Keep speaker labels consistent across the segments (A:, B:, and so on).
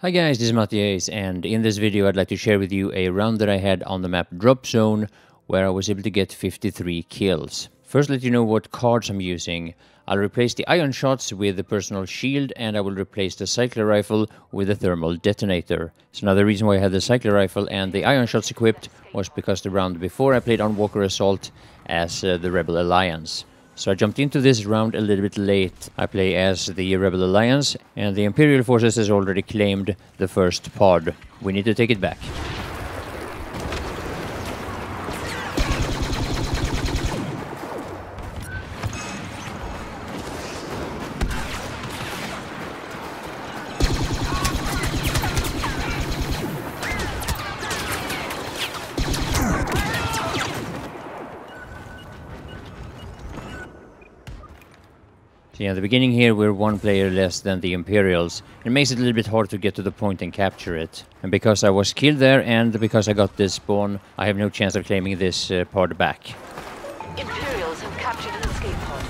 A: Hi guys, this is Matthias, and in this video I'd like to share with you a round that I had on the map Drop Zone, where I was able to get 53 kills. First, let you know what cards I'm using. I'll replace the ion shots with the personal shield, and I will replace the cycler rifle with the thermal detonator. So now the reason why I had the cycler rifle and the ion shots equipped was because the round before I played on Walker Assault as the Rebel Alliance. So I jumped into this round a little bit late. I play as the Rebel Alliance, and the Imperial Forces has already claimed the first pod. We need to take it back. Yeah, at the beginning here we're one player less than the Imperials. It makes it a little bit hard to get to the point and capture it. And because I was killed there and because I got this spawn, I have no chance of claiming this pod back.
B: Imperials have captured an escape pod.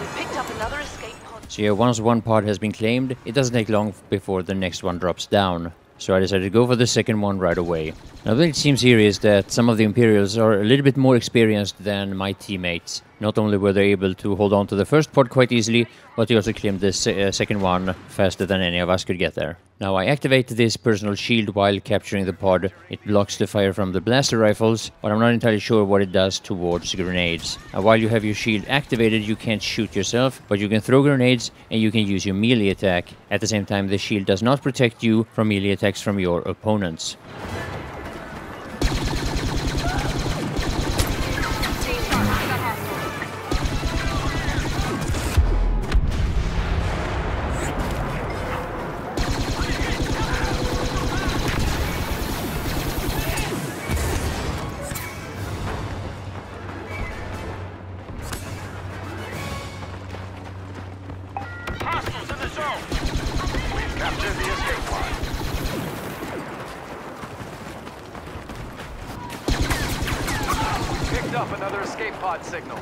B: We've picked up another escape pod.
A: So yeah, once one pod has been claimed, it doesn't take long before the next one drops down. So I decided to go for the second one right away. Now what it seems here is that some of the Imperials are a little bit more experienced than my teammates. Not only were they able to hold on to the first pod quite easily, but they also claimed the second one faster than any of us could get there. Now I activate this personal shield while capturing the pod. It blocks the fire from the blaster rifles, but I'm not entirely sure what it does towards grenades. Now while you have your shield activated, you can't shoot yourself, but you can throw grenades and you can use your melee attack. At the same time, the shield does not protect you from melee attacks from your opponents.
C: Picked up another escape pod signal.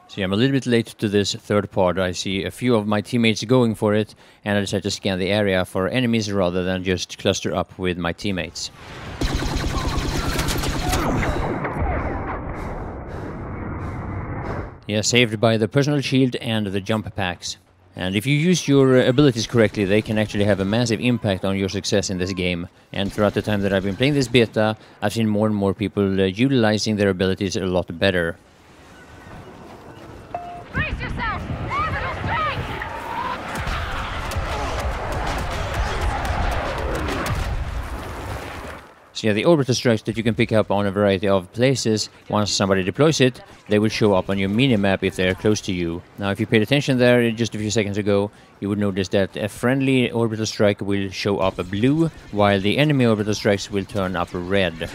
A: See, I'm a little bit late to this third pod. I see a few of my teammates going for it, and I decided to scan the area for enemies rather than just cluster up with my teammates. Yeah, saved by the personal shield and the jump packs. And if you use your abilities correctly, they can actually have a massive impact on your success in this game. And throughout the time that I've been playing this beta, I've seen more and more people utilizing their abilities a lot better.
B: Brace yourself! Orbital strike!
A: So yeah, the orbital strikes that you can pick up on a variety of places, once somebody deploys it, they will show up on your minimap if they're close to you. Now if you paid attention there just a few seconds ago, you would notice that a friendly orbital strike will show up blue, while the enemy orbital strikes will turn up red.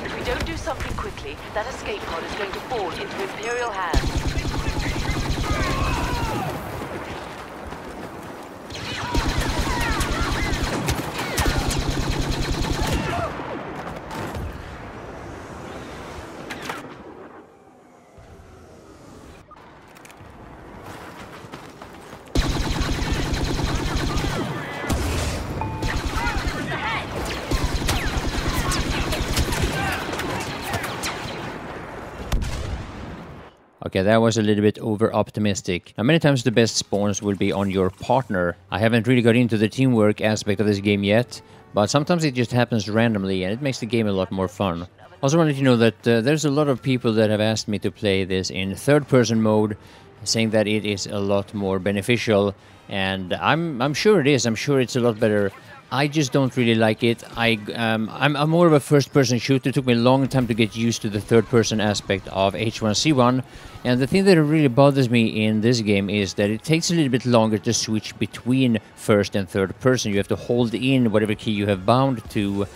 B: If we don't do something quickly, that escape pod is going to fall into Imperial hands.
A: Okay, that was a little bit over-optimistic. Now, many times the best spawns will be on your partner. I haven't really got into the teamwork aspect of this game yet, but sometimes it just happens randomly and it makes the game a lot more fun. Also wanted to know that there's a lot of people that have asked me to play this in third-person mode, saying that it is a lot more beneficial, and I'm sure it is. I'm sure it's a lot better I just don't really like it. I'm more of a first-person shooter. It took me a long time to get used to the third-person aspect of H1Z1. And the thing that really bothers me in this game is that it takes a little bit longer to switch between first and third person. You have to hold in whatever key you have bound to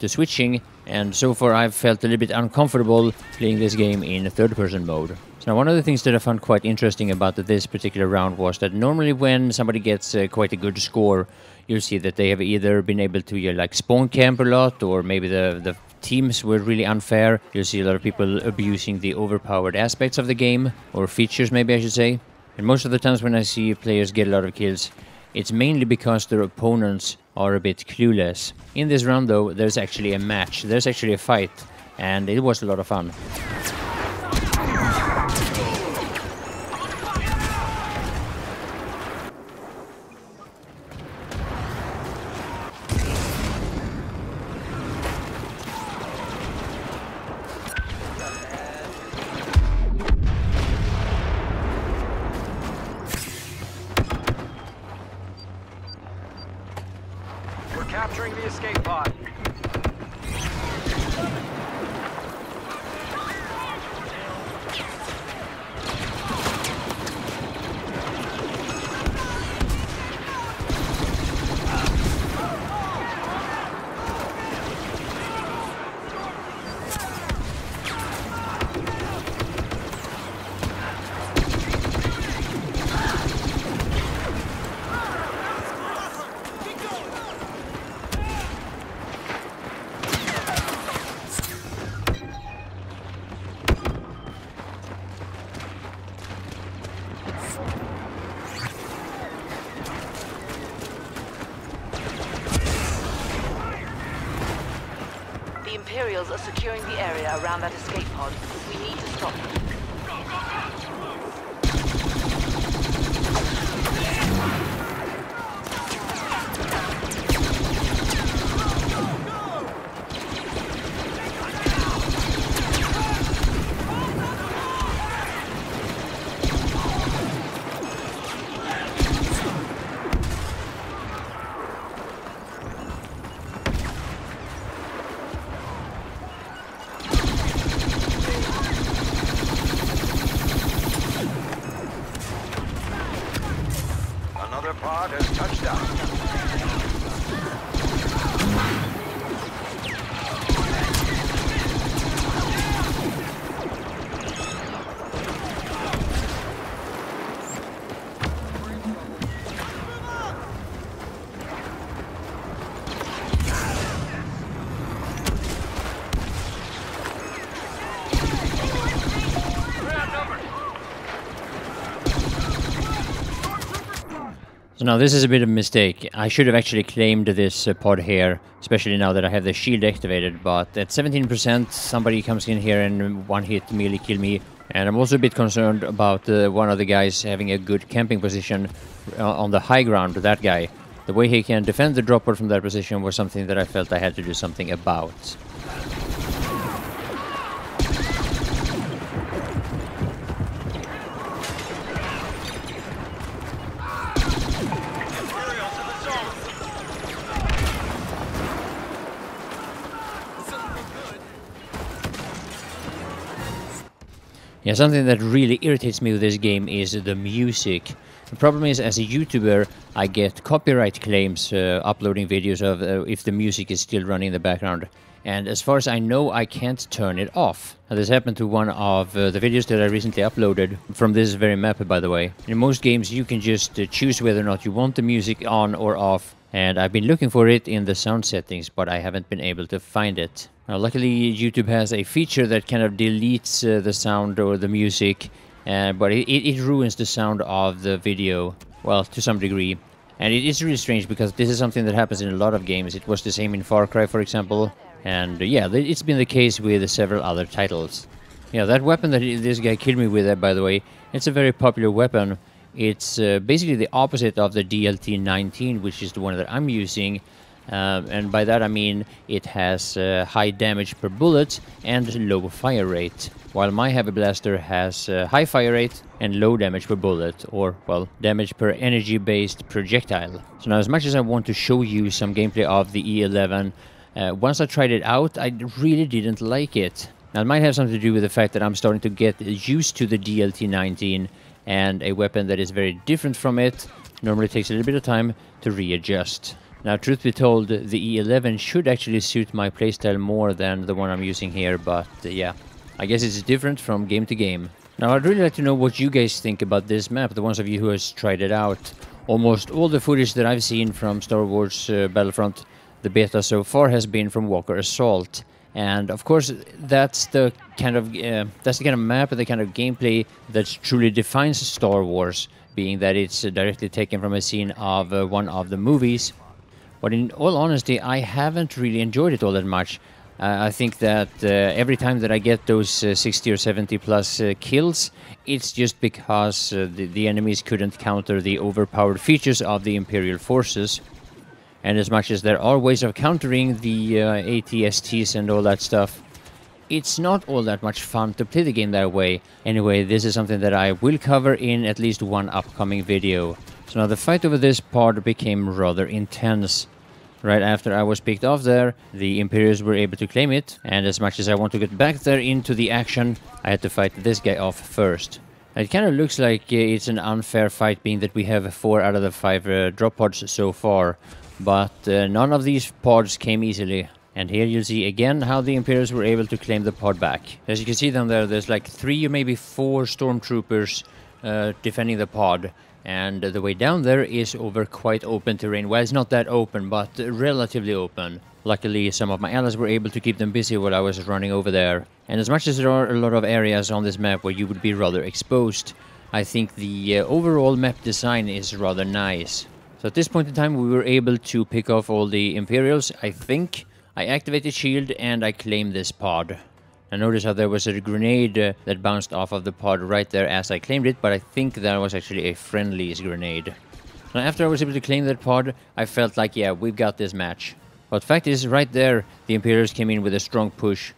A: switching. And so far I've felt a little bit uncomfortable playing this game in third-person mode. So now one of the things that I found quite interesting about this particular round was that normally when somebody gets quite a good score, you'll see that they have either been able to like spawn camp a lot, or maybe the teams were really unfair. You'll see a lot of people abusing the overpowered aspects of the game, or features maybe I should say. And most of the times when I see players get a lot of kills, it's mainly because their opponents are a bit clueless. In this round though, there's actually a match, there's actually a fight, and it was a lot of fun.
C: Capturing the escape pod.
B: The Imperials are securing the area around that escape pod. We need to stop them.
C: Another pod has touched down.
A: So now this is a bit of a mistake. I should have actually claimed this pod here, especially now that I have the shield activated, but at 17% somebody comes in here and one hit merely kill me. And I'm also a bit concerned about one of the guys having a good camping position on the high ground, that guy. The way he can defend the dropper from that position was something that I felt I had to do something about. Yeah, something that really irritates me with this game is the music. The problem is, as a YouTuber, I get copyright claims uploading videos of if the music is still running in the background. And as far as I know, I can't turn it off. Now, this happened to one of the videos that I recently uploaded, from this very map, by the way. In most games, you can just choose whether or not you want the music on or off. And I've been looking for it in the sound settings, but I haven't been able to find it. Now, luckily, YouTube has a feature that kind of deletes the sound or the music, but it ruins the sound of the video, well, to some degree. And it is really strange because this is something that happens in a lot of games. It was the same in Far Cry, for example. And yeah, it's been the case with several other titles. Yeah, that weapon that this guy killed me with, by the way, it's a very popular weapon. It's basically the opposite of the DLT-19, which is the one that I'm using. And by that I mean it has high damage per bullet and low fire rate, while my heavy blaster has high fire rate and low damage per bullet, or, well, damage per energy-based projectile. So now, as much as I want to show you some gameplay of the E11, once I tried it out, I really didn't like it. Now, it might have something to do with the fact that I'm starting to get used to the DLT-19, and a weapon that is very different from it normally takes a little bit of time to readjust. Now, truth be told, the E11 should actually suit my playstyle more than the one I'm using here, but yeah, I guess it's different from game to game. Now, I'd really like to know what you guys think about this map, the ones of you who has tried it out. Almost all the footage that I've seen from Star Wars Battlefront, the beta so far, has been from Walker Assault. And of course, that's the kind of map and the kind of gameplay that truly defines Star Wars, being that it's directly taken from a scene of one of the movies. But in all honesty, I haven't really enjoyed it all that much. I think that every time that I get those 60 or 70 plus kills, it's just because the enemies couldn't counter the overpowered features of the Imperial forces. And as much as there are ways of countering the ATSTs and all that stuff, it's not all that much fun to play the game that way. Anyway, this is something that I will cover in at least one upcoming video. So now the fight over this pod became rather intense. Right after I was picked off there, the Imperials were able to claim it, and as much as I want to get back there into the action, I had to fight this guy off first. It kind of looks like it's an unfair fight, being that we have 4 out of the 5 drop pods so far, but none of these pods came easily. And here you'll see again how the Imperials were able to claim the pod back. As you can see down there, there's like 3 or maybe 4 stormtroopers defending the pod. And the way down there is over quite open terrain. Well, it's not that open, but relatively open. Luckily, some of my allies were able to keep them busy while I was running over there. And as much as there are a lot of areas on this map where you would be rather exposed, I think the overall map design is rather nice. So at this point in time, we were able to pick off all the Imperials, I think. I activated shield and I claimed this pod. I noticed how there was a grenade that bounced off of the pod right there as I claimed it, but I think that was actually a friendly's grenade. Now, after I was able to claim that pod, I felt like, yeah, we've got this match. But fact is, right there, the Imperials came in with a strong push,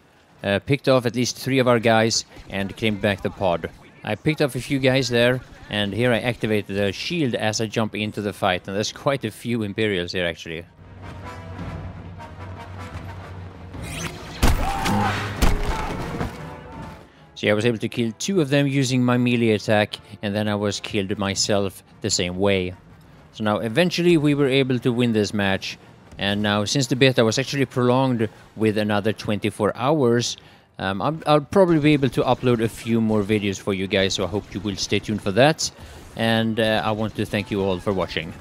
A: picked off at least 3 of our guys, and claimed back the pod. I picked off a few guys there, and here I activated the shield as I jump into the fight, and there's quite a few Imperials here, actually. So yeah, I was able to kill 2 of them using my melee attack, and then I was killed myself the same way. So now eventually we were able to win this match, and now since the beta was actually prolonged with another 24 hours, I'll probably be able to upload a few more videos for you guys, so I hope you will stay tuned for that, and I want to thank you all for watching.